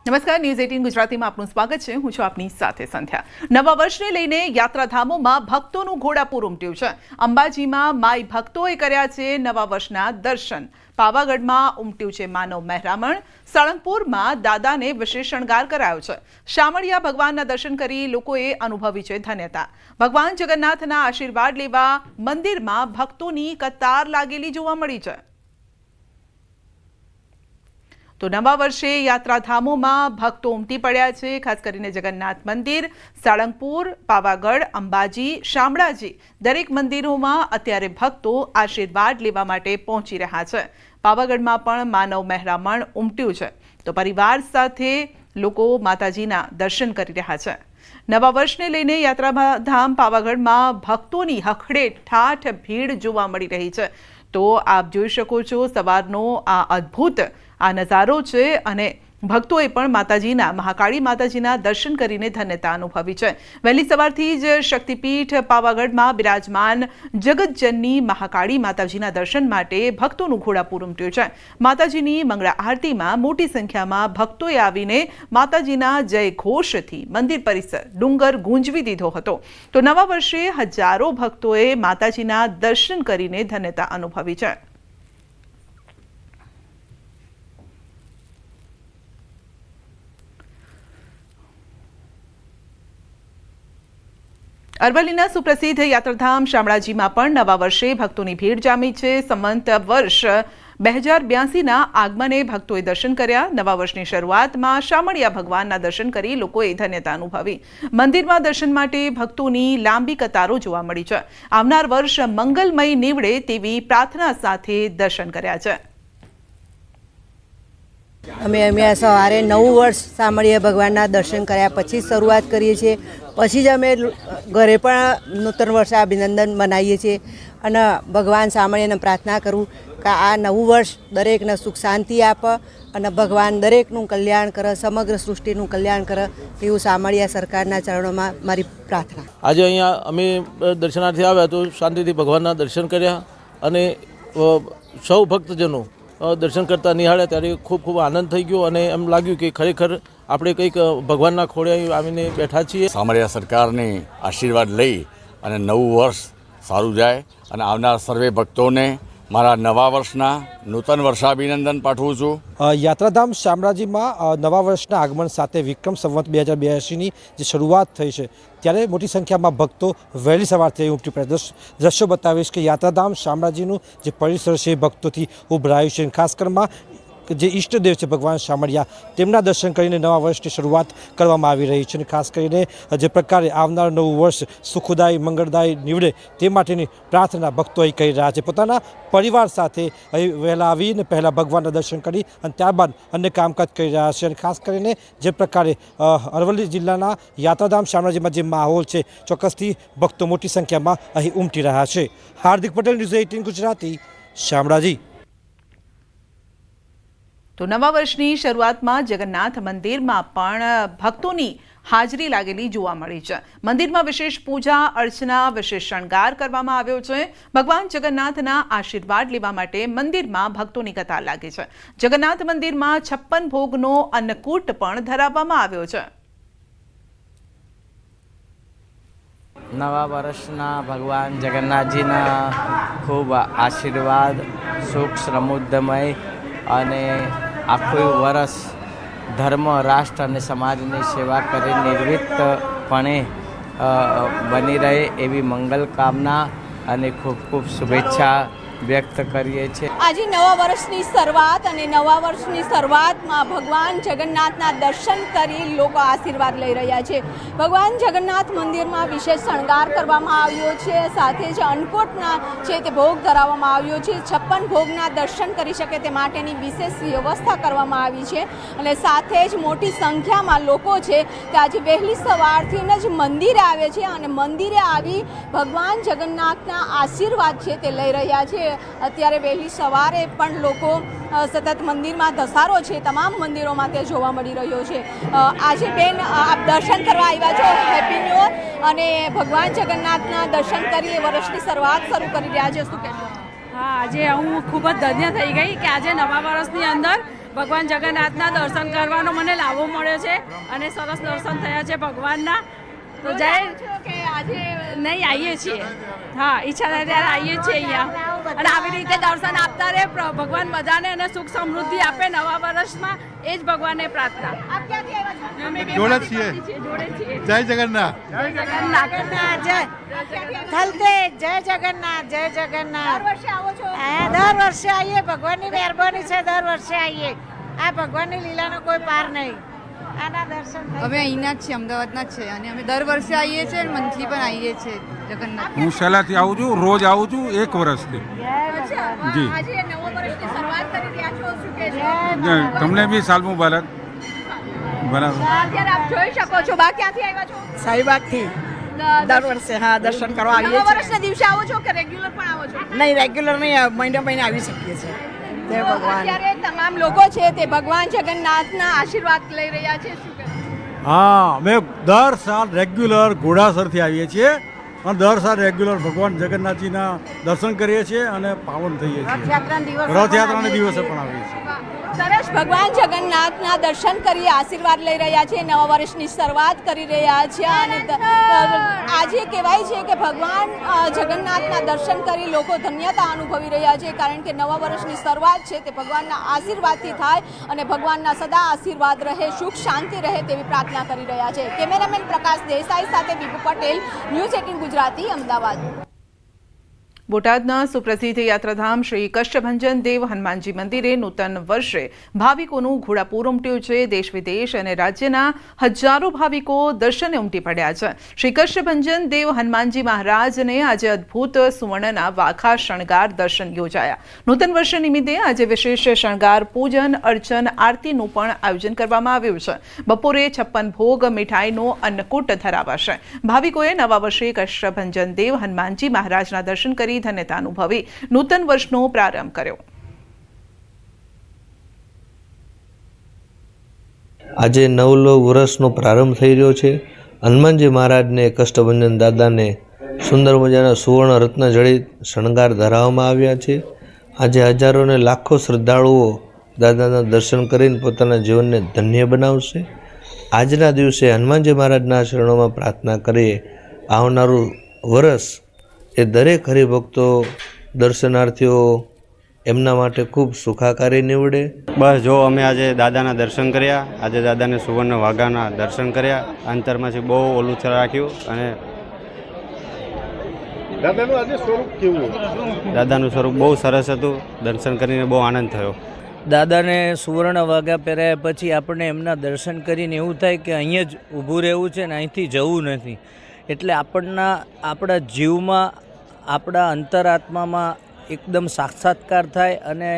નમસ્કાર, ન્યૂઝ 18 ગુજરાતીમાં આપનું સ્વાગત છે। હું છું આપની સાથે સંધ્યા। નવા વર્ષને લઈને યાત્રાધામોમાં ભક્તોનું ઘોડાપૂર ઉમટ્યું છે। અંબાજીમાં માઈ ભક્તોએ કર્યા છે નવા વર્ષના દર્શન। પાવાગઢમાં ઉમટ્યું છે માનવ મહેરામણ। સાળંગપુરમાં દાદાને વિશેષ શણગાર કરાયો છે। શામળિયા ભગવાનના દર્શન કરી લોકોએ અનુભવી છે ધન્યતા। ભગવાન જગન્નાથના આશીર્વાદ લેવા મંદિરમાં ભક્તોની કતાર લાગેલી જોવા મળી છે। તો નવા વર્ષે યાત્રાધામોમાં ભક્તો ઉમટી પડ્યા છે। ખાસ કરીને જગન્નાથ મંદિર, સાળંગપુર, પાવાગઢ, અંબાજી, શામળાજી દરેક મંદિરોમાં અત્યારે ભક્તો આશીર્વાદ લેવા માટે પહોંચી રહ્યા છે। પાવાગઢમાં પણ માનવ મહેરામણ ઉમટ્યું છે તો પરિવાર સાથે લોકો માતાજીના દર્શન કરી રહ્યા છે। નવા વર્ષને લઈને યાત્રાધામ પાવાગઢમાં ભક્તોની હખડે ઠાઠ ભીડ જોવા મળી રહી છે। તો આપ જોઈ શકો છો સવારનો આ અદ્ભુત આ નજારો છે અને ભક્તોએ પણ માતાજીના મહાકાળી માતાજીના દર્શન કરીને ધન્યતા અનુભવી છે। વહેલી સવારથી જ શક્તિપીઠ પાવાગઢમાં બિરાજમાન જગતજનની મહાકાળી માતાજીના દર્શન માટે ભક્તોનું ઘોડાપૂર ઉમટ્યું છે। માતાજીની મંગળા આરતીમાં મોટી સંખ્યામાં ભક્તોએ આવીને માતાજીના જય ઘોષથી મંદિર પરિસર ડુંગર ગુંજવી દીધો હતો। તો નવા વર્ષે હજારો ભક્તોએ માતાજીના દર્શન કરીને ધન્યતા અનુભવી છે। અરવલ્લીના સુપ્રસિદ્ધ યાત્રાધામ શામળાજીમાં પણ નવા વર્ષે ભક્તોની ભીડ જામી છે। સંવંત વર્ષ 2082ના આગમને ભક્તોએ દર્શન કર્યા। નવા વર્ષની શરૂઆતમાં શામળિયા ભગવાનના દર્શન કરી લોકોએ ધન્યતા અનુભવી। મંદિરમાં દર્શન માટે ભક્તોની લાંબી કતારો જોવા મળી છે। આવનાર વર્ષ મંગલમય નીવડે તેવી પ્રાર્થના સાથે દર્શન કર્યા છે। અમે સવારે 9 વર્ષ શામળિયા ભગવાનના દર્શન કર્યા પછી શરૂઆત કરીએ છીએ। પછી જ અમે ઘરે પણ નૂતન વર્ષે અભિનંદન મનાવીએ છીએ અને ભગવાન શામળિયાને પ્રાર્થના કરું કે આ નવું વર્ષ દરેકને સુખ શાંતિ આપે અને ભગવાન દરેકનું કલ્યાણ કરે, સમગ્ર સૃષ્ટિનું કલ્યાણ કરે એવું શામળિયા સરકારના ચરણોમાં મારી પ્રાર્થના। આજે અહીંયા અમે દર્શનાર્થી આવ્યા તો શાંતિથી ભગવાનના દર્શન કર્યા અને સૌ ભક્તજનો દર્શન કરતા નિહાળ્યા ત્યારે ખૂબ ખૂબ આનંદ થઈ ગયો અને એમ લાગ્યું કે ખરેખર આપણે કંઈક ભગવાનના ખોળે આવીને બેઠા છીએ। શામળિયા સરકારની આશીર્વાદ લઈ અને નવું વર્ષ સારું જાય અને આવનાર સર્વે ભક્તોને મારા નવા વર્ષના નૂતન વર્ષાભિનંદન પાઠવું છું। યાત્રાધામ શામળાજીમાં નવા વર્ષના આગમન સાથે વિક્રમ સંવત 2082ની જે શરૂઆત થઈ છે ત્યારે મોટી સંખ્યામાં ભક્તો વહેલી સવારથી ઉમટી પડ્યા। દ્રશ્યો બતાવીશ કે યાત્રાધામ શામળાજીનું જે પરિસર છે ભક્તોથી ઉભરાયું છે। ખાસ કરીને જે ઈષ્ટદેવ છે ભગવાન શામળિયા તેમના દર્શન કરીને નવા વર્ષની શરૂઆત કરવામાં આવી રહી છે અને ખાસ કરીને જે પ્રકારે આવનાર નવું વર્ષ સુખદાયી મંગળદાયી નીવડે તે માટેની પ્રાર્થના ભક્તો અહીં કરી રહ્યા છે। પોતાના પરિવાર સાથે અહીં વહેલા આવીને પહેલાં ભગવાનના દર્શન કરી અને ત્યારબાદ અન્ય કામકાજ કરી રહ્યા છે અને ખાસ કરીને જે પ્રકારે અરવલ્લી જિલ્લાના યાત્રાધામ શામળાજીમાં જે માહોલ છે ચોક્કસથી ભક્તો મોટી સંખ્યામાં અહીં ઉમટી રહ્યા છે। હાર્દિક પટેલ, ન્યૂઝ 18 ગુજરાતી, શામળાજી। તો નવા વર્ષની શરૂઆતમાં જગન્નાથ મંદિરમાં પણ ભક્તોની હાજરી લાગેલી જોવા મળી છે। મંદિરમાં વિશેષ પૂજા અર્ચના, વિશેષ શણગાર કરવામાં આવ્યો છે। ભગવાન જગન્નાથના આશીર્વાદ લેવા માટે મંદિરમાં ભક્તોની કતાર લાગી છે। જગન્નાથ મંદિરમાં 56 ભોગનો અન્નકૂટ પણ ધરાવવામાં આવ્યો છે। નવા વર્ષના ભગવાન જગન્નાથજીના ખૂબ આશીર્વાદ, સુખ સમૃદ્ધિમય અને આખું વર્ષ ધર્મ, રાષ્ટ્ર અને સમાજની સેવા કરી નિર્વિતપણે બની રહે એવી મંગલ કામના અને ખૂબ ખૂબ શુભેચ્છા વ્યક્ત કરીએ છીએ। આજે નવા વર્ષની શરૂઆત અને નવા વર્ષની શરૂઆતમાં ભગવાન જગન્નાથના દર્શન કરી લોકો આશીર્વાદ લઈ રહ્યા છે। ભગવાન જગન્નાથ મંદિરમાં વિશેષ શણગાર કરવામાં આવ્યો છે, સાથે જ અન્નકૂટના છે તે ભોગ ધરાવવામાં આવ્યો છે। 56 ભોગના દર્શન કરી શકે તે માટેની વિશેષ વ્યવસ્થા કરવામાં આવી છે અને સાથે જ મોટી સંખ્યામાં લોકો છે તે આજે વહેલી સવારથી જ મંદિરે આવે છે અને મંદિરે આવી ભગવાન જગન્નાથના આશીર્વાદ છે તે લઈ રહ્યા છે। અત્યારે વહેલી સવારે પણ લોકો સતત મંદિરમાં ધસારો છે તમામ મંદિરોમાં તે જોવા મળી રહ્યો છે। આજે બેન આપ દર્શન કરવા આવ્યા છો, હેપી ન્યૂ યર, અને ભગવાન જગન્નાથના દર્શન કરી વર્ષની શરૂઆત શરૂ કરી રહ્યા છે, શું કહેશો? હા, આજે હું ખૂબ જ ધન્ય થઈ ગઈ કે આજે નવા વર્ષની અંદર ભગવાન જગન્નાથના દર્શન કરવાનો મને લાભો મળ્યો છે અને સરસ દર્શન થયા છે ભગવાનના. તો જય કે આજે નહીં આવીએ છીએ. હા, ઈચ્છા થાય ત્યારે આવીએ છીએ અહીંયા અને આવી રીતે દર્શન આપતા રહે ભગવાન બધાને અને સુખ સમૃદ્ધિ આપે નવા વર્ષમાં. એ જ ભગવાનને પ્રાર્થના. આપ ક્યાંથી આવ્યા છો? અમે બે જોડે ભાઈ છીએ. જોડે છીએ. જય જગન્નાથ. થલતેજ જય જગન્નાથ જય જગન્નાથ. દર વર્ષે આવો છો? હા, દર વર્ષે આવીએ. ભગવાનની મહેરબાની છે, દર વર્ષે આવીએ. આ ભગવાનની લીલાનો કોઈ પાર નહીં. આના દર્શન થાય. અમે અહીંના જ છીએ, અમદાવાદના જ છે અને અમે દર વર્ષે આવીએ છીએ અને મંથલી પણ આવીએ છીએ જગન્નાથ. હું સહેલાથી આવું છું, રોજ આવું છું 1 વર્ષથી. અચ્છા, જી. આજે નવા વર્ષની શરૂઆત કરી રહ્યા છો, શું કહેશો? તમને બી સાલ મુબારક. બરાબર. અત્યારે આપ જોઈ શકો છો. બા ક્યાંથી આવ્યા છો? સાઈબાગથી દર વર્ષે હા દર્શન કરવા આવીએ નવા છીએ. વર્ષના દિવસે આવો છો કે રેગ્યુલર પણ આવો છો? નહીં, રેગ્યુલર નહીં, મહિને મહિને આવી શકીએ છીએ. જય ભગવાન. અત્યારે તમામ લોકો છે તે ભગવાન જગન્નાથના આશીર્વાદ લઈ રહ્યા છે, શું કહેશો? હા, અમે દર સાલ રેગ્યુલર ઘોડાસરથી આવીએ છીએ અને દર સાલ રેગ્યુલર ભગવાન જગન્નાથજીના દર્શન કરીએ છીએ અને પાવન થઈએ છીએ. રથયાત્રાના દિવસે પણ આવીએ છીએ. સરસ. ભગવાન જગન્નાથના દર્શન કરી આશીર્વાદ લઈ રહ્યા છે, નવા વર્ષની શરૂઆત કરી રહ્યા છે અને આજે કહેવાય છે કે ભગવાન જગન્નાથના દર્શન કરી લોકો ધન્યતા અનુભવી રહ્યા છે, કારણ કે નવા વર્ષની શરૂઆત છે તે ભગવાનના આશીર્વાદથી થાય અને ભગવાનના સદા આશીર્વાદ રહે, સુખ શાંતિ રહે તેવી પ્રાર્થના કરી રહ્યા છે. કેમેરામેન પ્રકાશ દેસાઈ સાથે બીબુ પટેલ, ન્યૂઝ 18 ગુજરાતી, અમદાવાદ. બોટાદના સુપ્રસિદ્ધ યાત્રાધામ શ્રી કષ્ટભંજન દેવ હનુમાનજી મંદિરે નૂતન વર્ષે ભાવિકોનું ઘોડાપૂર ઉમટ્યું છે. દેશ વિદેશ અને રાજ્યના હજારો ભાવિકો દર્શને ઉમટી પડ્યા છે. શ્રી કષ્ટભંજન દેવ હનુમાનજી મહારાજને આજે અદ્ભુત સુવર્ણના વાખા શણગાર દર્શન યોજાયા. નૂતન વર્ષ નિમિત્તે આજે વિશેષ શણગાર, પૂજન, અર્ચન, આરતીનું પણ આયોજન કરવામાં આવ્યું છે. બપોરે 56 ભોગ મીઠાઈનો અન્નકૂટ ધરાવાશે. ભાવિકોએ નવા વર્ષે કષ્ટભંજન દેવ હનુમાનજી મહારાજના દર્શન કરી ધન્યતા અનુભવી નૂતન વર્ષનો પ્રારંભ કર્યો. આજે નવલો વર્ષનો પ્રારંભ થઈ રહ્યો છે. હનુમાનજી મહારાજને કષ્ટભંજન દાદાને સુંદર મજાના સુવર્ણ રત્ન જડિત શણગાર ધરાવવામાં આવ્યા છે. આજે હજારો અને લાખો શ્રદ્ધાળુઓ દાદાના દર્શન કરીને પોતાના જીવનને ધન્ય બનાવશે. આજના દિવસે હનુમાનજી મહારાજના શરણોમાં પ્રાર્થના કરીએ આવનારું વર્ષ એ દરેક હરિભક્તો દર્શનાર્થીઓ એમના માટે ખૂબ સુખાકારી નીવડે. બસ જો અમે આજે દાદાના દર્શન કર્યા, આજે દાદાને સુવર્ણ વાઘાના દર્શન કર્યા, અંતરમાંથી બહુ ઓલું રાખ્યું અને દાદાનું આજે સ્વરૂપ કેવું? દાદાનું સ્વરૂપ બહુ સરસ હતું. દર્શન કરીને બહુ આનંદ થયો. દાદાને સુવર્ણ વાઘા પહેરાયા પછી આપણને એમના દર્શન કરીને એવું થાય કે અહીંયા જ ઊભું રહેવું છે ને અહીંથી જવું નથી. એટલે આપણા જીવમાં, આપણા અંતરાત્મામાં એકદમ સાક્ષાત્કાર થાય અને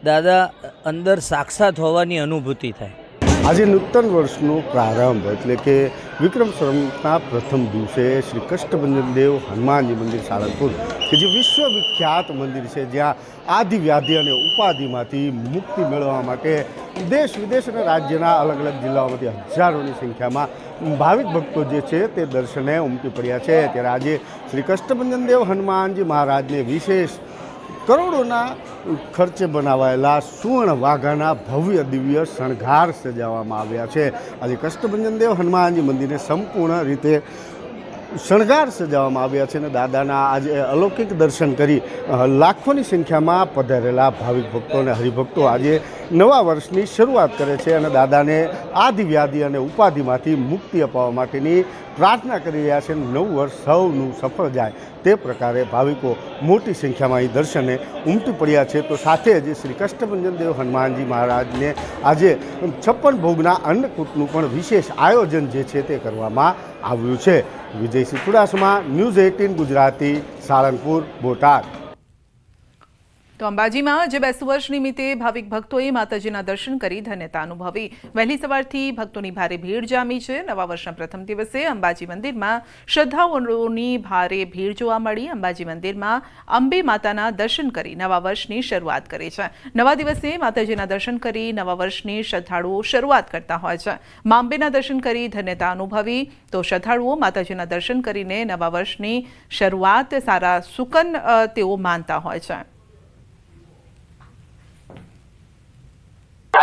દાદા અંદર સાક્ષાત હોવાની અનુભૂતિ થાય. આજે નૂતન વર્ષનો પ્રારંભ એટલે કે વિક્રમ સંવતના પ્રથમ દિવસે શ્રી કષ્ટભંજન દેવ હનુમાનજી મંદિર સાળંગપુર કે જે વિશ્વવિખ્યાત મંદિર છે, જ્યાં આદિ વ્યાધિ અને ઉપાધિમાંથી મુક્તિ મેળવવા માટે દેશ વિદેશ અને રાજ્યના અલગ અલગ જિલ્લાઓમાંથી હજારોની સંખ્યામાં ભાવિક ભક્તો જે છે તે દર્શને ઉમટી પડ્યા છે. ત્યારે આજે શ્રી કષ્ટભંજન દેવ હનુમાનજી મહારાજને વિશેષ કરોડોના ખર્ચે બનાવાયેલા સુવર્ણ વાઘાના ભવ્ય દિવ્ય શણગાર સજાવવામાં આવ્યા છે. આજે કષ્ટભંજન દેવ હનુમાનજી મંદિરને સંપૂર્ણ રીતે શણગાર સજાવવામાં આવ્યા છે અને દાદાના આજે અલૌકિક દર્શન કરી લાખોની સંખ્યામાં પધારેલા ભાવિક ભક્તો અને હરિભક્તો આજે નવા વર્ષની શરૂઆત કરે છે અને દાદાને આદિવ્યાધિ અને ઉપાધિમાંથી મુક્તિ અપાવવા માટેની પ્રાર્થના કરી રહ્યા છે. નવું વર્ષ સૌનું સફળ જાય તે પ્રકારે ભાવિકો મોટી સંખ્યામાં અહીં દર્શને ઉમટી પડ્યા છે. તો સાથે જ શ્રી કષ્ટભંજન દેવ હનુમાનજી મહારાજને આજે 56 ભોગના અન્નકૂટનું પણ વિશેષ આયોજન જે છે તે કરવામાં આવ્યું છે. વિજયસિંહ ચુડાસમા, ન્યૂઝ 18 ગુજરાતી, સાળંગપુર, બોટાદ. તો અંબાજીમાં આજે બેસતું વર્ષ નિમિત્તે ભાવિક ભક્તોએ માતાજીના દર્શન કરી ધન્યતા અનુભવી. વહેલી સવારથી ભક્તોની ભારે ભીડ જામી છે. નવા વર્ષના પ્રથમ દિવસે અંબાજી મંદિરમાં શ્રદ્ધાળુઓની ભારે ભીડ જોવા મળી. અંબાજી મંદિરમાં અંબે માતાના દર્શન કરી નવા વર્ષની શરૂઆત કરી છે. નવા દિવસે માતાજીના દર્શન કરી નવા વર્ષની શ્રદ્ધાળુઓ શરૂઆત કરતા હોય છે. મા અંબેના દર્શન કરી ધન્યતા અનુભવી તો શ્રદ્ધાળુઓ માતાજીના દર્શન કરીને નવા વર્ષની શરૂઆત સારા સુકન તેઓ માનતા હોય છે.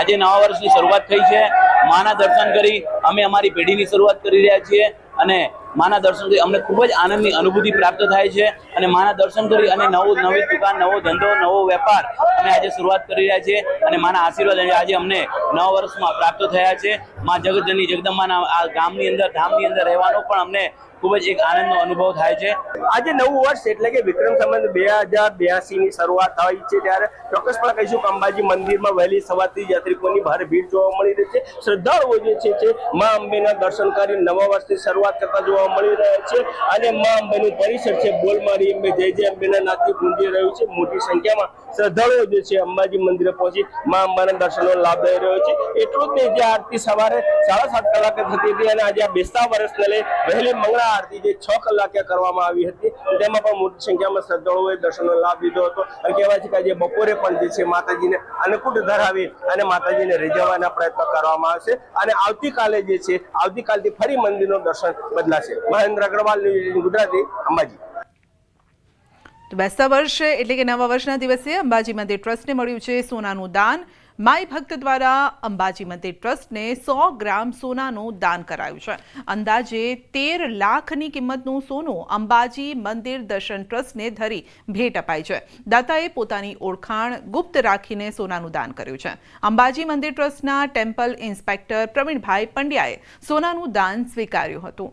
આજે નવા વર્ષની શરૂઆત થઈ છે. માના દર્શન કરી અમે અમારી પેઢીની શરૂઆત કરી રહ્યા છીએ અને માના દર્શન કરી અમને ખૂબ જ આનંદની અનુભૂતિ પ્રાપ્ત થાય છે અને માના દર્શન કરી અને નવી દુકાન, નવો ધંધો, નવો વેપાર અમે આજે શરૂઆત કરી રહ્યા છીએ અને માના આશીર્વાદ આજે અમને નવા વર્ષમાં પ્રાપ્ત થયા છે. મા જગતજનની જગદંબાના આ ગામની અંદર, ધામની અંદર રહેવાનો પણ અમને ખૂબ જ એક આનંદનો અનુભવ થાય છે. આજે નવું વર્ષ એટલે કે વિક્રમ સંવત 2082ની શરૂઆત થઈ છે ત્યારે ચોક્કસપણે કહીશું કે અંબાજી મંદિરમાં વહેલી સવારથી યાત્રિકોની ભારે ભીડ જોવા મળી રહી છે. શ્રદ્ધાળુઓ જે છે મા અંબેના દર્શન કરી નવા વર્ષની શરૂઆત કરતા જોવા મળી રહ્યા છે અને મા અંબેનું પરિસર છે બોલ મારી અંબે જય જય અંબેના નાદથી ગુંજી રહ્યું છે. મોટી સંખ્યામાં શ્રદ્ધાળુઓ જે છે અંબાજી મંદિરે પહોંચી મા અંબાના દર્શનનો લાભ લઈ રહ્યો છે. એટલું જ નહીં, જે આરતી સવારે 7:30 કલાકે થતી હતી અને આજે આ બેસતા વર્ષને લઈ વહેલી મંગળા આરતી જે 6 કલાકે કરવામાં આવી હતી તેમાં પણ મોટી સંખ્યામાં શ્રદ્ધાળુઓએ દર્શનનો લાભ લીધો હતો અને કહેવાય છે કે આજે બપોરે પણ જે છે માતાજીને અન્નકૂટ ધરાવી અને માતાજીને રીઝવવાના પ્રયત્ન કરવામાં આવશે અને આવતીકાલે જે છે આવતીકાલથી ફરી મંદિરનું દર્શન બદલાશે. મહેન્દ્ર અગ્રવાલ, ગુજરાતી, અંબાજી. બેસતા વર્ષ એટલે કે નવા વર્ષના દિવસે અંબાજી મંદિર ટ્રસ્ટને મળ્યું છે સોનાનું દાન. માય ભક્ત દ્વારા અંબાજી મંદિર ટ્રસ્ટને 100 ગ્રામ સોનાનું દાન કરાયું છે. અંદાજે 13 લાખની કિંમતનું સોનું અંબાજી મંદિર દર્શન ટ્રસ્ટને ધરી ભેટ અપાઈ છે. દાતાએ પોતાની ઓળખાણ ગુપ્ત રાખીને સોનાનું દાન કર્યું છે. અંબાજી મંદિર ટ્રસ્ટના ટેમ્પલ ઇન્સ્પેક્ટર પ્રવીણભાઈ પંડ્યાએ સોનાનું દાન સ્વીકાર્યું હતું.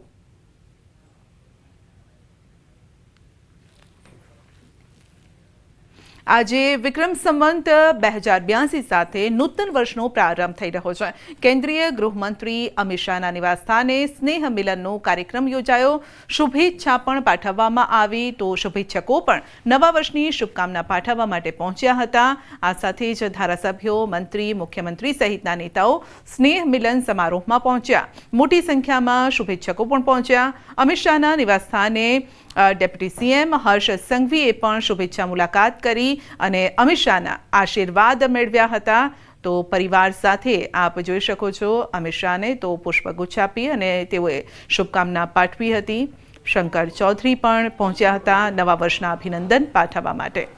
આજે વિક્રમ સંવત 2082 સાથે નૂતન વર્ષનો પ્રારંભ થઈ રહ્યો છે. કેન્દ્રીય ગૃહમંત્રી અમિત શાહના નિવાસસ્થાને સ્નેહ મિલનનો કાર્યક્રમ યોજાયો. શુભેચ્છા પણ પાઠવવામાં આવી તો શુભેચ્છકો પણ નવા વર્ષની શુભકામના પાઠવવા માટે પહોંચ્યા હતા. આ સાથે જ ધારાસભ્યો, મંત્રી, મુખ્યમંત્રી સહિતના નેતાઓ સ્નેહ મિલન સમારોહમાં પહોંચ્યા. મોટી સંખ્યામાં શુભેચ્છકો પણ પહોંચ્યા. અમિત શાહના નિવાસસ્થાને ડેપ્યુટી સીએમ હર્ષ સંઘવીએ પણ શુભેચ્છા મુલાકાત કરી અને અમિત શાહના આશીર્વાદ મેળવ્યા હતા. તો પરિવાર સાથે આપ જોઈ શકો છો અમિત શાહને તો પુષ્પગુચ્છ આપી અને તેઓએ શુભકામના પાઠવી હતી. શંકર ચૌધરી પણ પહોંચ્યા હતા નવા વર્ષના અભિનંદન પાઠવવા માટે.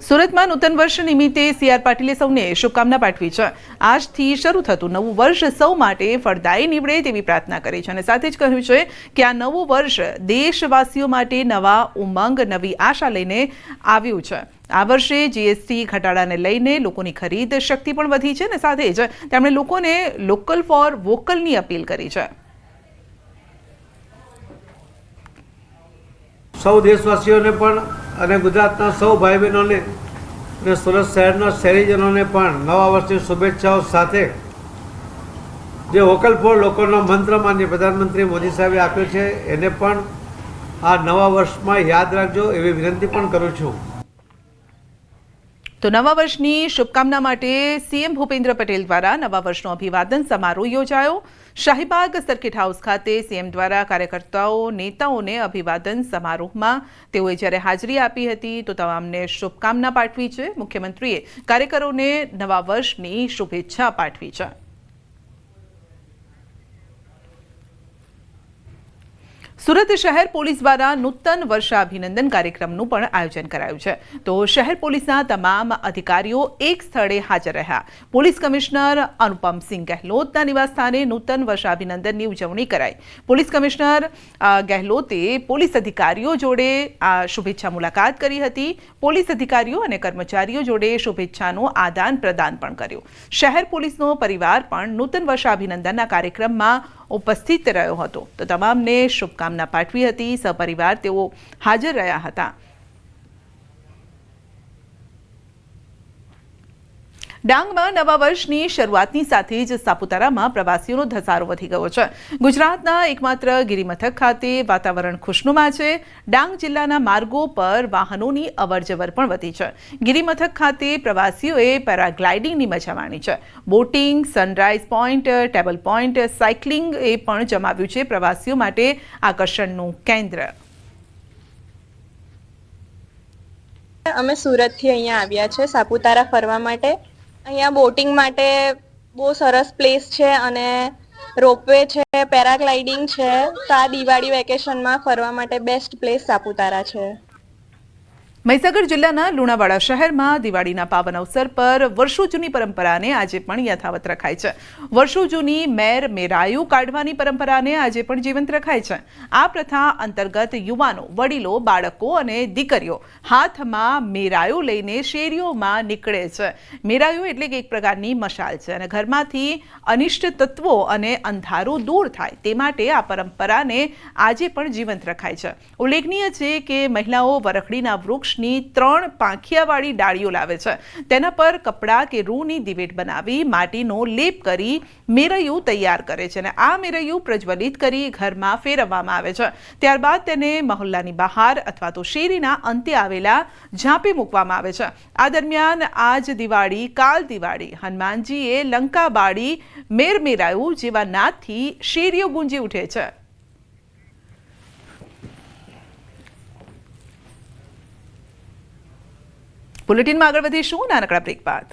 સુરતમાં નૂતન વર્ષ નિમિત્તે CR પાટીલે સૌને શુભકામના પાઠવી છે. આજથી શરૂ થતું નવું વર્ષ સૌ માટે ફળદાયી નીવડે તેવી પ્રાર્થના કરી છે અને સાથે જ કહ્યું છે કે આ નવું વર્ષ દેશવાસીઓ માટે નવા ઉમંગ, નવી આશા લઈને આવ્યું છે. આ વર્ષે GST ઘટાડાને લઈને લોકોની ખરીદ શક્તિ પણ વધી છે અને સાથે જ તેમણે લોકોને લોકલ ફોર વોકલની અપીલ કરી છે. સૌ દેશવાસીઓને પણ અને ગુજરાતના સૌ ભાઈ બહેનોને અને સુરત શહેરના શહેરીજનોને પણ નવા વર્ષની શુભેચ્છાઓ સાથે જે વોકલ ફોર લોકલનો મંત્ર માનનીય પ્રધાનમંત્રી મોદી સાહેબે આપ્યો છે એને પણ આ નવા વર્ષમાં યાદ રાખજો એવી વિનંતી પણ કરું છું. તો નવા વર્ષની શુભકામના માટે CM ભૂપેન્દ્ર પટેલ દ્વારા નવા વર્ષનો અભિવાદન સમારોહ યોજાયો. શાહીબાગ સર્કિટ હાઉસ ખાતે CM દ્વારા કાર્યકર્તાઓ, નેતાઓને અભિવાદન સમારોહમાં તેઓએ જ્યારે હાજરી આપી હતી તો તમામને શુભકામના પાઠવી છે. મુખ્યમંત્રીએ કાર્યકરોને નવા વર્ષની શુભેચ્છા પાઠવી છે. સુરત શહેર પોલીસ દ્વારા નૂતન વર્ષાભિનંદન કાર્યક્રમનું પણ આયોજન કરાયું છે. તો શહેર પોલીસના તમામ અધિકારીઓ એક સ્થળે હાજર રહ્યા. પોલીસ કમિશનર અનુપમસિંહ ગહેલોતના નિવાસસ્થાને નૂતન વર્ષાભિનંદનની ઉજવણી કરાઈ. પોલીસ કમિશનર ગહેલોતે પોલીસ અધિકારીઓ જોડે આ શુભેચ્છા મુલાકાત કરી હતી. પોલીસ અધિકારીઓ અને કર્મચારીઓ જોડે શુભેચ્છાનું આદાન પ્રદાન પણ કર્યું. શહેર પોલીસનો પરિવાર પણ નૂતન વર્ષાભિનંદનના કાર્યક્રમમાં ઉપસ્થિત રહ્યો હતો. તો તમામને શુભકામના પાઠવી હતી. સપરિવાર તેઓ હાજર રહ્યા હતા. ડાંગમાં નવા વર્ષની શરૂઆતની સાથે જ સાપુતારામાં પ્રવાસીઓનો ધસારો વધી ગયો છે. ગુજરાતના એકમાત્ર ગિરિમથક ખાતે વાતાવરણ ખુશનુમા છે. ડાંગ જિલ્લાના માર્ગો પર વાહનોની અવરજવર પણ વધી છે. ગિરિમથક ખાતે પ્રવાસીઓએ પેરાગ્લાઇડિંગની મજા માણી છે. Boating, sunrise point, table point, cycling એ પણ જમાવ્યું છે પ્રવાસીઓ માટે આકર્ષણનું કેન્દ્ર. અમે સુરતથી અહીંયા આવ્યા છે સાપુતારા ફરવા માટે. અહીંયા બોટિંગ માટે બહુ સરસ પ્લેસ છે અને રોપવે છે, પેરાગ્લાઇડિંગ છે. તો આ દિવાળી વેકેશનમાં ફરવા માટે બેસ્ટ પ્લેસ સાપુતારા છે. મહીસાગર જિલ્લાના લુણાવાડા શહેરમાં દિવાળીના પાવન અવસર પર વર્ષો જૂની પરંપરાને આજે પણ યથાવત રખાય છે. વર્ષો જૂની મેર મેરાયું કાઢવાની પરંપરાને આજે પણ જીવંત રખાય છે. આ પ્રથા અંતર્ગત યુવાનો, વડીલો, બાળકો અને દીકરીઓ હાથમાં મેરાયું લઈને શેરીઓમાં નીકળે છે. મેરાયું એટલે કે એક પ્રકારની મશાલ છે અને ઘરમાંથી અનિષ્ટ તત્વો અને અંધારું દૂર થાય તે માટે આ પરંપરાને આજે પણ જીવંત રખાય છે. ઉલ્લેખનીય છે કે મહિલાઓ વરખડીના વૃક્ષ 3 પાંખિયાવાળી ડાળીઓ લાવે છે. તેના પર કપડાં કે રૂની દિવેટ બનાવી માટીનો લેપ કરી મેરૈયું તૈયાર કરે છે અને આ મેરૈયું પ્રજ્વલિત કરી ઘરમાં ફેરવવામાં આવે છે. ત્યારબાદ તેને મહોલ્લાની બહાર અથવા તો શેરીના અંતે આવેલા ઝાંપે મૂકવામાં આવે છે. આ દરમિયાન આજ દિવાળી, કાલ દિવાળી, હનુમાનજીએ લંકા બાળી, મેરાયું જેવા નાદથી શેરીઓ ગુંજી ઉઠે છે. બુલેટિનમાં આગળ વધીશું નાનકડા બ્રેક બાદ.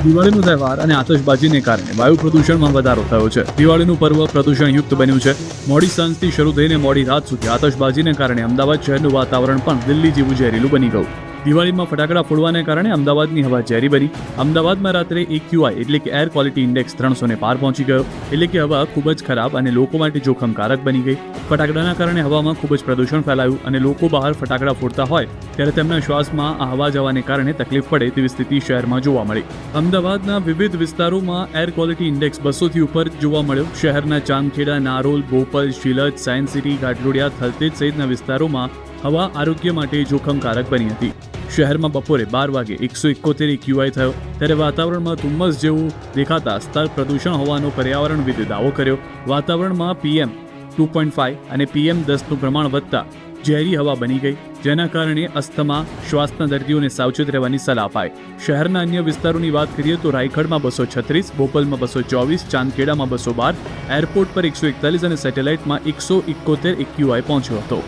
દિવાળીનો તહેવાર અને આતશબાજીને કારણે વાયુ પ્રદૂષણમાં વધારો થયો છે. દિવાળીનું પર્વ પ્રદૂષણયુક્ત બન્યું છે. મોડી સાંજથી શરૂ થઈને મોડી રાત સુધી આતશબાજીને કારણે અમદાવાદ શહેરનું વાતાવરણ પણ દિલ્હી જેવું ઝેરીલું બની ગયું. દિવાળીમાં ફટાકડા ફોડવાને કારણે અમદાવાદની હવા ઝેરી બની. અમદાવાદમાં રાત્રે AQI એટલે કે એર ક્વોલિટી ઇન્ડેક્સ 300 પાર પહોંચી ગયો. એટલે કે હવા ખૂબ જ ખરાબ અને લોકો માટે જોખમકારક બની ગઈ. ફટાકડાના કારણે હવામાં ખૂબ જ પ્રદૂષણ ફેલાયું અને લોકો બહાર ફટાકડા ફોડતા હોય ત્યારે તેમના શ્વાસમાં આ હવા જવાને કારણે તકલીફ પડે તેવી સ્થિતિ શહેરમાં જોવા મળી. અમદાવાદના વિવિધ વિસ્તારોમાં એર ક્વોલિટી ઇન્ડેક્સ 200થી ઉપર જોવા મળ્યો. શહેરના ચાંદખેડા, નારોલ, બોપલ, શિલજ, સાયન્સ સિટી, ગાટલોડિયા, થલતેજ સહિતના વિસ્તારોમાં હવા આરોગ્ય માટે જોખમકારક બની હતી. શહેરમાં બપોરે 12 વાગે 171 AQI થયો ત્યારે વાતાવરણમાં ધુમ્મસ જેવું દેખાતા સ્તર પ્રદૂષણ હોવાનો પર્યાવરણવિદે દાવો કર્યો. વાતાવરણમાં PM 2.5 અને PM 10નું પ્રમાણ વધતા ઝેરી હવા બની ગઈ, જેના કારણે અસ્થમા, શ્વાસના દર્દીઓને સાવચેત રહેવાની સલાહ અપાઈ. શહેરના અન્ય વિસ્તારોની વાત કરીએ તો રાયગઢમાં 236, બોપલમાં 224, ચાંદખેડામાં 212, એરપોર્ટ પર 141 અને સેટેલાઇટમાં 171 AQI પહોંચ્યો હતો.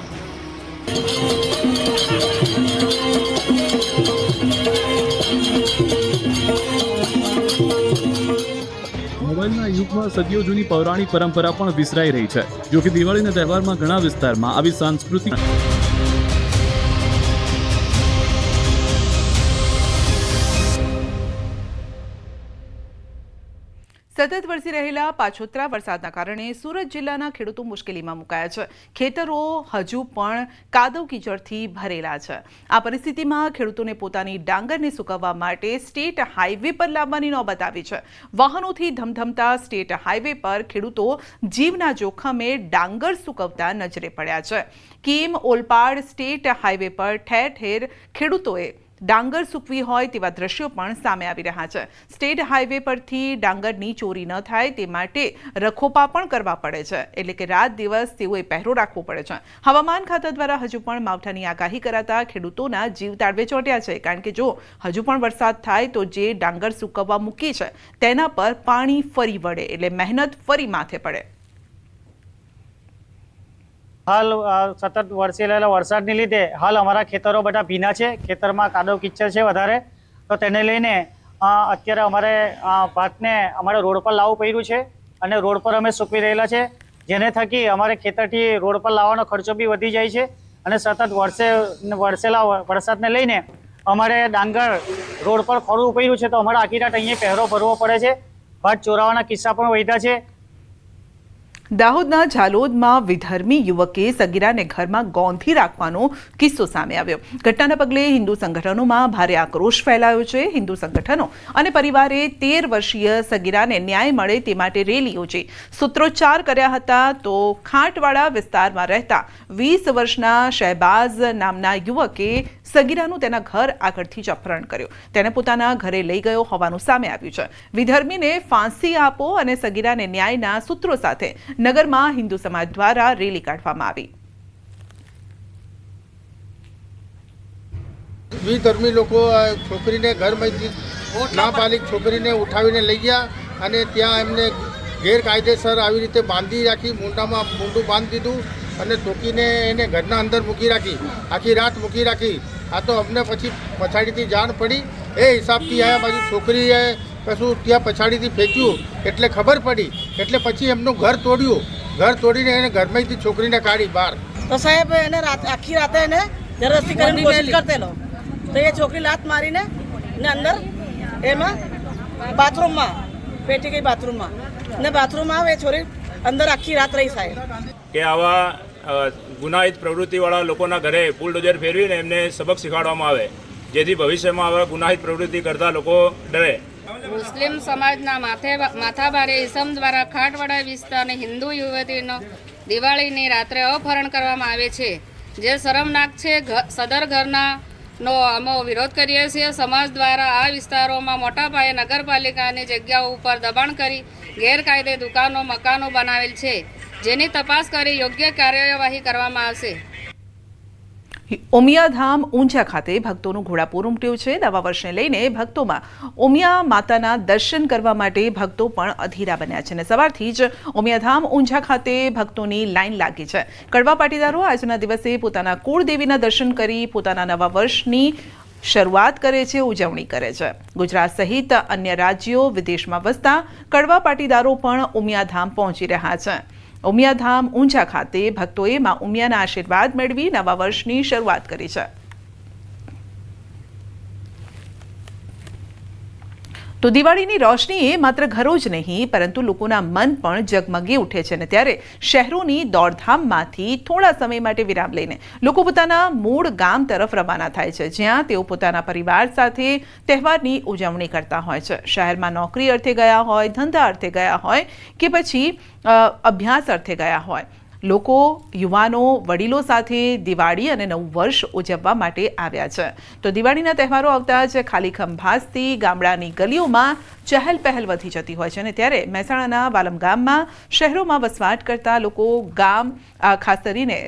મોબાઈલના યુગમાં સદીઓ જૂની પૌરાણિક પરંપરા પણ વિસરાઈ રહી છે. જો કે દિવાળીના તહેવારમાં ઘણા વિસ્તારમાં આવી સાંસ્કૃતિક સતત વરસી રહેલા પાછોતરા વરસાદના કારણે સુરત જિલ્લાના ખેડૂતો મુશ્કેલીમાં મુકાયા છે. ખેતરો હજુ પણ કાદવ કીચડથી ભરેલા છે. આ પરિસ્થિતિમાં ખેડૂતોને પોતાની ડાંગરને સૂકવવા માટે સ્ટેટ હાઈવે પર લાવવાની નોબત આવી છે. વાહનોથી ધમધમતા સ્ટેટ હાઈવે પર ખેડૂતો જીવના જોખમે ડાંગર સૂકવતા નજરે પડ્યા છે. કીમ ઓલપાડ સ્ટેટ હાઈવે પર ઠેર ઠેર ખેડૂતોએ ડાંગર સૂકવી હોય તેવા દ્રશ્યો પણ સામે આવી રહ્યા છે. સ્ટેટ હાઈવે પરથી ડાંગરની ચોરી ન થાય તે માટે રખોપા પણ કરવા પડે છે. એટલે કે રાત દિવસ તેઓએ પહેરો રાખવો પડે છે. હવામાન ખાતા દ્વારા હજુ પણ માવઠાની આગાહી કરાતા ખેડૂતોના જીવ તાળવે ચોંટ્યા છે. કારણ કે જો હજુ પણ વરસાદ થાય તો જે ડાંગર સૂકવવા મૂકી છે તેના પર પાણી ફરી વળે એટલે મહેનત ફરી માથે પડે. હાલ સતત વરસી રહેલા વરસાદને લીધે હાલ અમારા ખેતરો બધા ભીના છે. ખેતરમાં કાદવ કિચડ છે વધારે, તો તેને લઈને અત્યારે અમારે ભાતને અમારે રોડ પર લાવવું પડ્યું છે અને રોડ પર અમે સૂકવી રહેલા છે, જેને થકી અમારે ખેતરથી રોડ પર લાવવાનો ખર્ચો બી વધી જાય છે અને સતત વરસેલા વરસાદને લઈને અમારે ડાંગર રોડ પર ખોરવું પડ્યું છે. તો અમારે આખી રાત અહીંયા પહેરો ભરવો પડે છે. ભાત ચોરાવાના કિસ્સા પણ વધ્યા છે. દાહોદના ઝાલોદમાં વિધર્મી યુવકે સગીરાને ઘરમાં ગોંધી રાખવાનો કિસ્સો સામે આવ્યો. ઘટનાના પગલે હિન્દુ સંગઠનોમાં ભારે આક્રોશ ફેલાયો છે. હિન્દુ સંગઠનો અને પરિવારે 13 વર્ષીય સગીરાને ન્યાય મળે તે માટે રેલી યોજી સૂત્રોચ્ચાર કર્યા હતા. તો ખાંટવાડા વિસ્તારમાં રહેતા 20 વર્ષના શહેબાઝ નામના યુવકે સગીરાનું તેના ઘર આગળથી જ અપહરણ કર્યું. તેને પોતાના ઘરે લઈ ગયો હોવાનું સામે આવ્યું છે. વિધર્મીને ફાંસી આપો અને સગીરાને ન્યાયના સૂત્રો સાથે નગરમાં હિન્દુ સમાજ દ્વારા રેલી કાઢવામાં આવી. વિધર્મી લોકો છોકરીને ઘરમાંથી નાબાલિગ છોકરીને ઉઠાવીને લઈ ગયા અને ત્યાં એમને ગેરકાયદેસર આવી રીતે બાંધી રાખી, મૂંઢું બાંધી દીધું અને ટોકીને એને ઘરના અંદર મૂકી રાખી, આખી રાત મૂકી રાખી. આ તો અમને પછી પછાડીથી જાણ પડી, એ હિસાબથી આ બાજુ છોકરીએ કશું ત્યાં પછાડીથી ફેંક્યું એટલે ખબર પડી, એટલે પછી એમનું ઘર તોડ્યું. ઘર તોડીને એને ઘરમાંથી છોકરીને કાઢી બહાર. તો સાહેબ એને આખી રાતે એને જબરદસ્તી કરીને કોશિશ કરતેલો, તો એ છોકરી લાત મારીને ને અંદર એમાં બાથરૂમમાં પેટી ગઈ, બાથરૂમમાં ને બાથરૂમમાં આવે છોરી અંદર આખી રાત રહી. સાહેબ કે આવા ગુનાહિત પ્રવૃત્તિવાળા લોકોના ઘરે બુલડોઝર ફેરવીને એમને સબક શીખવાડવામાં આવે, જેથી ભવિષ્યમાં આવા ગુનાહિત પ્રવૃત્તિ કરતા લોકો ડરે. મુસ્લિમ સમાજના માથાભારે ઇસમ દ્વારા ખાટવાડા વિસ્તારની હિન્દુ યુવતીનો દિવાળીની રાત્રે અપહરણ કરવામાં આવે છે, જે શરમનાક છે. સદર ઘરનાનો અમે વિરોધ કરીએ છીએ. સમાજ દ્વારા આ વિસ્તારોમાં મોટા પાયે નગરપાલિકાની જગ્યાઓ ઉપર દબાણ કરી ગેરકાયદે દુકાનો મકાનો બનાવેલ છે, જેની તપાસ કરી યોગ્ય કાર્યવાહી કરવામાં આવશે. ઉમિયાધામ ઊંઝા ખાતે ભક્તોનું ઘોડાપૂર ઉમટ્યું છે. નવા વર્ષને લઈને ભક્તોમાં ઉમિયા માતાના દર્શન કરવા માટે ભક્તો પણ અધીરા બન્યા છે અને સવારથી જ ઉમિયાધામ ઊંઝા ખાતે ભક્તોની લાઈન લાગી છે. કડવા પાટીદારો આજના દિવસે પોતાના કુળદેવીના દર્શન કરી પોતાના નવા વર્ષની શરૂઆત કરે છે, ઉજવણી કરે છે. ગુજરાત સહિત અન્ય રાજ્યો, વિદેશમાં વસતા કડવા પાટીદારો પણ ઉમિયાધામ પહોંચી રહ્યા છે. ઉમિયાધામ ઊંઝા ખાતે ભક્તોએ માં ઉમિયાના આશીર્વાદ મેળવી નવા વર્ષની શરૂઆત કરી છે. તો દિવાળીની રોશનીએ માત્ર ઘરો જ નહીં પરંતુ લોકોના મન પણ ઝગમગી ઉઠે છે અને ત્યારે શહેરોની દોડધામમાંથી થોડા સમય માટે વિરામ લઈને લોકો પોતાના મૂળ ગામ તરફ રવાના થાય છે, જ્યાં તેઓ પોતાના પરિવાર સાથે તહેવારની ઉજવણી કરતા હોય છે. શહેરમાં નોકરી અર્થે ગયા હોય, ધંધા અર્થે ગયા હોય કે પછી અભ્યાસ અર્થે ગયા હોય, લોકો, યુવાનો, વડીલો સાથે દિવાળી અને નવું વર્ષ ઉજવવા માટે આવ્યા છે. તો દિવાળીના તહેવારો આવતા જ ખાલી ખંભાસથી ગામડાની ગલીઓમાં ચહેલ પહેલ વધી જતી હોય છે અને ત્યારે મહેસાણાના વાલમ ગામમાં શહેરોમાં વસવાટ કરતા લોકો ગામ ખાસ કરીને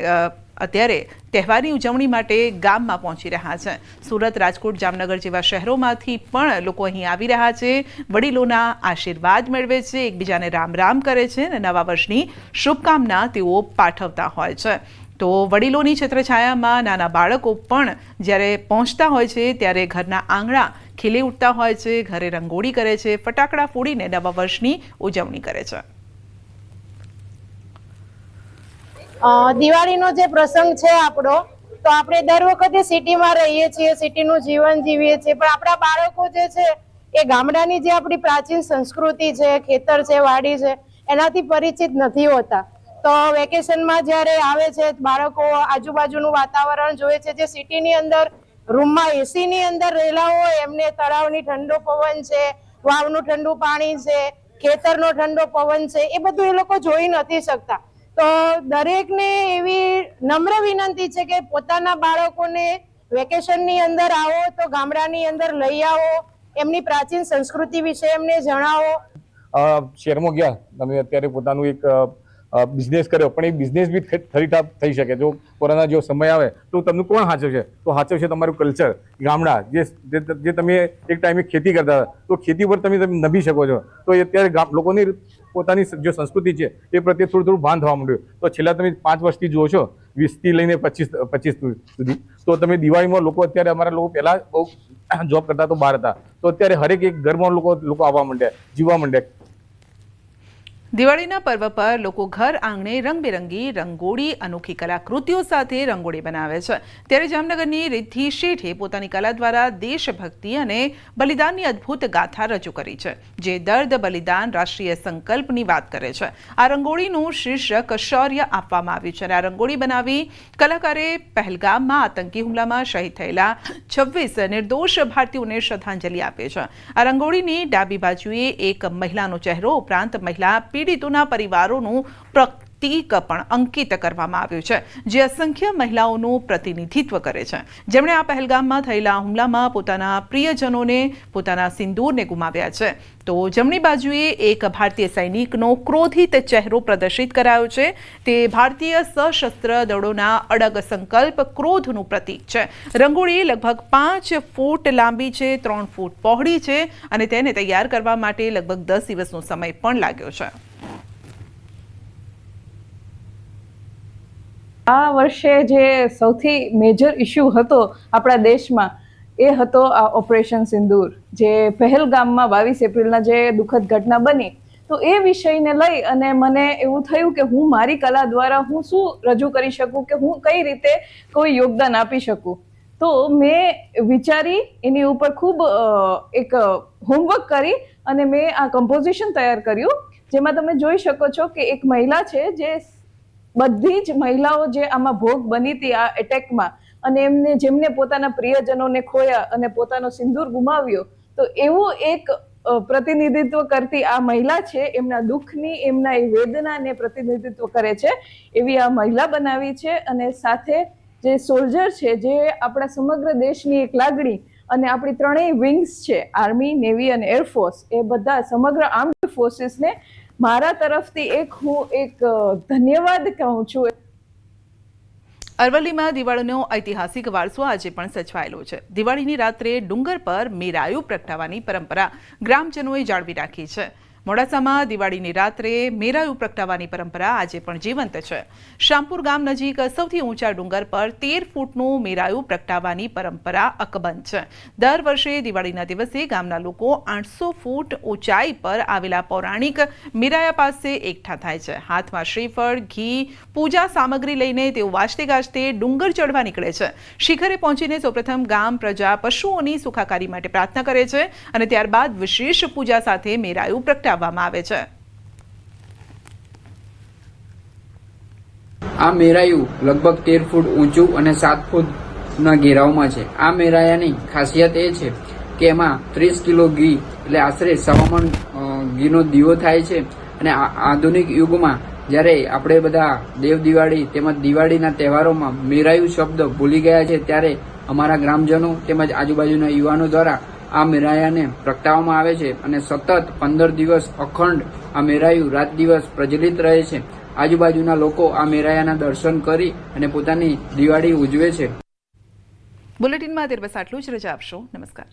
અત્યારે તહેવારની ઉજવણી માટે ગામમાં પહોંચી રહ્યા છે. સુરત, રાજકોટ, જામનગર જેવા શહેરોમાંથી પણ લોકો અહીં આવી રહ્યા છે, વડીલોના આશીર્વાદ મેળવે છે, એકબીજાને રામ રામ કરે છે અને નવા વર્ષની શુભકામના તેઓ પાઠવતા હોય છે. તો વડીલોની છત્રછાયામાં નાના બાળકો પણ જ્યારે પહોંચતા હોય છે ત્યારે ઘરના આંગણા ખીલી ઉઠતા હોય છે, ઘરે રંગોળી કરે છે, ફટાકડા ફોડીને નવા વર્ષની ઉજવણી કરે છે. દિવાળીનો જે પ્રસંગ છે આપણો, તો આપણે દર વખતે સિટીમાં રહીએ છીએ, સિટીનું જીવન જીવીએ છીએ, પણ આપણા બાળકો જે છે એ ગામડાની જે આપણી પ્રાચીન સંસ્કૃતિ છે, ખેતર છે, વાડી છે, એનાથી પરિચિત નથી હોતા. તો વેકેશનમાં જ્યારે આવે છે બાળકો આજુબાજુનું વાતાવરણ જોવે છે, જે સિટીની અંદર રૂમમાં એસીની અંદર રહેલા હોય એમને તળાવની ઠંડો પવન છે, વાવનું ઠંડુ પાણી છે, ખેતરનો ઠંડો પવન છે, એ બધું એ લોકો જોઈ નથી શકતા. તો દરેકને એવી નમ્ર વિનંતી છે કે પોતાના બાળકોને વેકેશનની અંદર આવો તો ગામડાની અંદર લઈ આવો, એમની પ્રાચીન સંસ્કૃતિ વિશે એમને જણાવો. શહેરમાં ગયા તમે અત્યારે પોતાનું એક બિઝનેસ કર્યો, પણ એ બિઝનેસ બી ખરીઠાપ થઈ શકે. જો કોરોના જેવો સમય આવે તો તમને કોણ સાચવશે? તો સાચવશે તમારું કલ્ચર, ગામડા. જે તમે એક ટાઈમે ખેતી કરતા હતા તો ખેતી પર તમે નભી શકો છો. તો અત્યારે લોકોની પોતાની જે સંસ્કૃતિ છે એ પ્રત્યે થોડું થોડું ભાન થવા માંડ્યું. તો છેલ્લા તમે 5 વર્ષથી જુઓ છો, 20થી લઈને 25 સુધી, તો તમે દિવાળીમાં લોકો, અત્યારે અમારા લોકો પહેલા બહુ જોબ કરતા તો બહાર હતા, તો અત્યારે હરેક એક ઘરમાં લોકો આવવા માંડ્યા, જીવવા માંડ્યા. દિવાળીના પર્વ પર લોકો ઘર આંગણે રંગબેરંગી રંગોળી, અનોખી કલાકૃતિઓ સાથે રંગોળી બનાવે છે. ત્યારે જામનગરની રિદ્ધિ શેઠે પોતાની કલા દ્વારા દેશભક્તિ અને બલિદાનની અદ્ભુત ગાથા રજૂ કરી છે, જે દર્દ, બલિદાન, રાષ્ટ્રીય સંકલ્પની વાત કરે છે. આ રંગોળીનું શીર્ષક શૌર્ય આપવામાં આવ્યું છે અને આ રંગોળી બનાવી કલાકારે પહેલગામમાં આતંકી હુમલામાં શહીદ થયેલા 26 નિર્દોષ ભારતીયોને શ્રદ્ધાંજલિ આપી છે. આ રંગોળીની ડાબી બાજુએ એક મહિલાનો ચહેરો ઉપરાંત મહિલા પીડિતોના પરિવારોનું પ્રતીક પણ અંકિત કરવામાં આવ્યું છે, જે અસંખ્ય મહિલાઓનું પ્રતિનિધિત્વ કરે છે, જેમણે આ પહેલગામમાં થયેલા હુમલામાં પોતાના પ્રિયજનોને, પોતાના સિંદૂરને ગુમાવ્યા છે. તો જમણી બાજુએ એક ભારતીય સૈનિકનો ક્રોધિત ચહેરો પ્રદર્શિત કરાયો છે. તે ભારતીય સશસ્ત્ર દળોના અડગ સંકલ્પ, ક્રોધનું પ્રતીક છે. રંગોળી લગભગ 5 ફૂટ લાંબી છે, 3 ફૂટ પહોળી છે અને તેને તૈયાર કરવા માટે લગભગ 10 દિવસનો સમય પણ લાગ્યો છે. આ વર્ષે જે સૌથી મેજર ઇસ્યુ હતો આપણા દેશમાં એ હતો આ ઓપરેશન સિંદૂર, જે પહેલગામમાં 22 એપ્રિલના જે દુઃખદ ઘટના બની. તો એ વિષયને લઈ અને મને એવું થયું કે હું મારી કલા દ્વારા હું શું રજૂ કરી શકું, કે હું કઈ રીતે કોઈ યોગદાન આપી શકું. તો મેં વિચારી એની ઉપર ખૂબ એક હોમવર્ક કરી અને મેં આ કમ્પોઝિશન તૈયાર કર્યું, જેમાં તમે જોઈ શકો છો કે એક મહિલા છે, જે બધી જ મહિલાઓ જે આમાં ભોગ બની હતી આ એટેકમાં, અને જેમને પોતાના પ્રિયજનોને ખોયા અને પોતાનો સિંદૂર ગુમાવ્યો, તો એવું એક પ્રતિનિધિત્વ કરતી આ મહિલા છે, એમના દુઃખની, એમના એ વેદનાને પ્રતિનિધિત્વ કરે છે એવી આ મહિલા બનાવી છે. અને સાથે જે સોલ્જર છે, જે આપણા સમગ્ર દેશની એક લાગણી, અને આપણી ત્રણેય વિંગ્સ છે, આર્મી, નેવી અને એરફોર્સ, એ બધા સમગ્ર આર્મ્ડ ફોર્સીસને મારા તરફથી હું એક ધન્યવાદ કહું છું. અરવલ્લીમાં દિવાળીનો ઐતિહાસિક વારસો આજે પણ સચવાયેલો છે. દિવાળીની રાત્રે ડુંગર પર મેરાયું પ્રગટાવવાની પરંપરા ગ્રામજનોએ જાળવી રાખી છે. મોડાસામાં દિવાળીની રાત્રે મેરાયું પ્રગટાવવાની પરંપરા આજે પણ જીવંત છે. શામપુર ગામ નજીક સૌથી ઊંચા ડુંગર પર 13 ફૂટનું મેરાયું પ્રગટાવવાની પરંપરા અકબંધ છે. દર વર્ષે દિવાળીના દિવસે ગામના લોકો 800 ફૂટ ઊંચાઈ પર આવેલા પૌરાણિક મેરાયા પાસે એકઠા થાય છે. હાથમાં શ્રીફળ, ઘી, પૂજા સામગ્રી લઈને તેઓ વાજતે ગાજતે ડુંગર ચડવા નીકળે છે. શિખરે પહોંચીને સૌપ્રથમ ગામ પ્રજા પશુઓની સુખાકારી માટે પ્રાર્થના કરે છે અને ત્યારબાદ વિશેષ પૂજા સાથે મેરાયું પ્રગટાવવામાં આવે છે. આ મેરાયું લગભગ 13 ફૂટ ઊંચું અને 7 ફૂટના ઘેરાવમાં છે. આ મેરાયાની ખાસિયત એ છે કે એમાં 30 કિલો ઘી એટલે આશરે 1.25 મણ ઘીનો દીવો થાય છે. અને આધુનિક યુગમાં જ્યારે આપણે બધા દેવ દિવાળી તેમજ દિવાળીના તહેવારોમાં મેરાયું શબ્દ ભૂલી ગયા છે, ત્યારે અમારા ગ્રામજનો તેમજ આજુબાજુના યુવાનો દ્વારા આ મેરાયાને પ્રગટાવવામાં આવે છે અને સતત 15 દિવસ અખંડ આ મેરાયું રાત દિવસ પ્રજ્વલિત રહે છે. આજુબાજુના લોકો આ મેરાયાના દર્શન કરી અને પોતાની દિવાળી ઉજવે છે. બુલેટિનમાં અત્યારે બસ આટલું જ. રજા આપશો. નમસ્કાર.